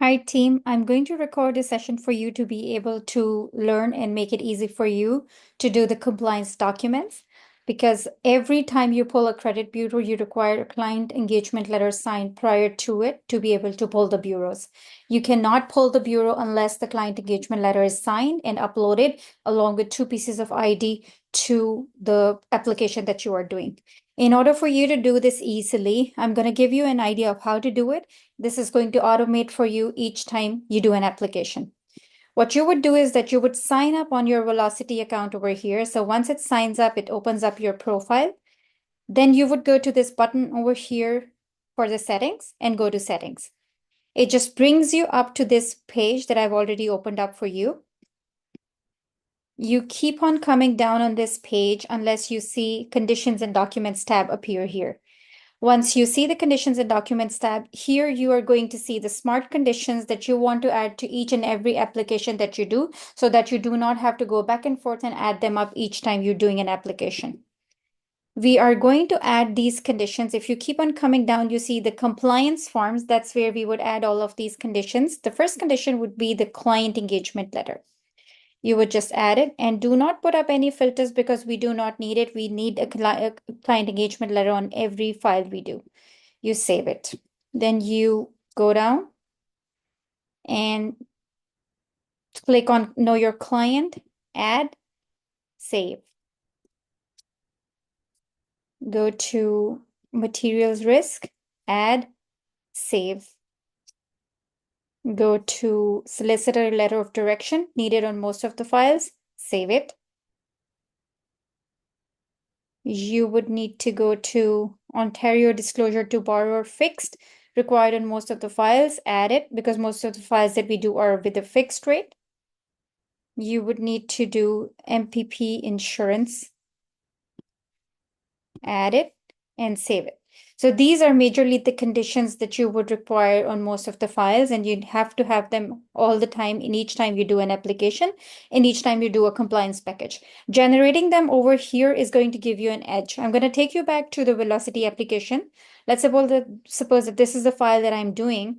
Hi, team. I'm going to record a session for you to be able to learn and make it easy for you to do the compliance documents. Because every time you pull a credit bureau, you require a client engagement letter signed prior to it to be able to pull the bureaus. You cannot pull the bureau unless the client engagement letter is signed and uploaded along with 2 pieces of ID to the application that you are doing. In order for you to do this easily, I'm going to give you an idea of how to do it. This is going to automate for you each time you do an application. What you would do is that you would sign up on your Velocity account over here. So once it signs up, it opens up your profile. Then you would go to this button over here for the settings and go to settings. It just brings you up to this page that I've already opened up for you. You keep on coming down on this page unless you see Conditions and Documents tab appear here. Once you see the Conditions and Documents tab, here you are going to see the smart conditions that you want to add to each and every application that you do so that you do not have to go back and forth and add them up each time you're doing an application. We are going to add these conditions. If you keep on coming down, you see the compliance forms. That's where we would add all of these conditions. The first condition would be the client engagement letter. You would just add it and do not put up any filters because we do not need it. We need a client engagement letter on every file we do. You save it. Then you go down and click on Know Your Client, add, save. Go to Materials Risk, add, save. Go to Solicitor Letter of Direction, needed on most of the files, save it. You would need to go to Ontario Disclosure to Borrower Fixed, required on most of the files, add it because most of the files that we do are with a fixed rate. You would need to do MPP insurance, add it, and save it. So these are majorly the conditions that you would require on most of the files, and you'd have to have them all the time in each time you do an application, and each time you do a compliance package. Generating them over here is going to give you an edge. I'm going to take you back to the Velocity application. Let's suppose that this is the file that I'm doing.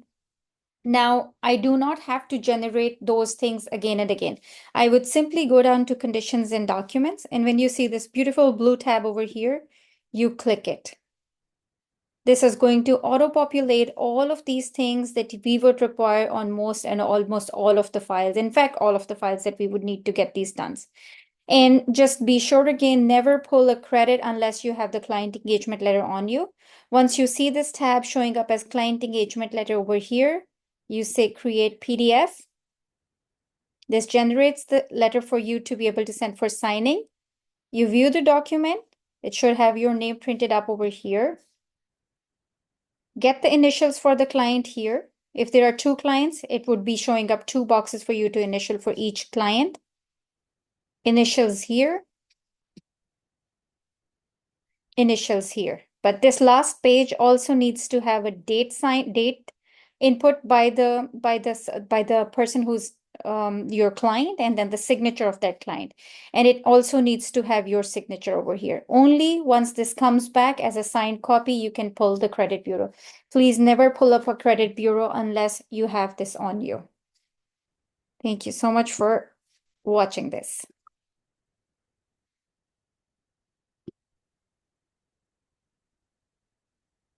Now, I do not have to generate those things again and again. I would simply go down to Conditions and Documents, and when you see this beautiful blue tab over here, you click it. This is going to auto-populate all of these things that we would require on most and almost all of the files. In fact, all of the files that we would need to get these done. And just be sure again, never pull a credit unless you have the client engagement letter on you. Once you see this tab showing up as client engagement letter over here, you say create PDF. This generates the letter for you to be able to send for signing. You view the document. It should have your name printed up over here. Get the initials for the client here. If there are 2 clients, it would be showing up 2 boxes for you to initial for each client. Initials here. Initials here. But this last page also needs to have a date input by the person who's your client, and then the signature of that client. And it also needs to have your signature over here. Only once this comes back as a signed copy, you can pull the credit bureau. Please never pull up a credit bureau unless you have this on you. Thank you so much for watching this.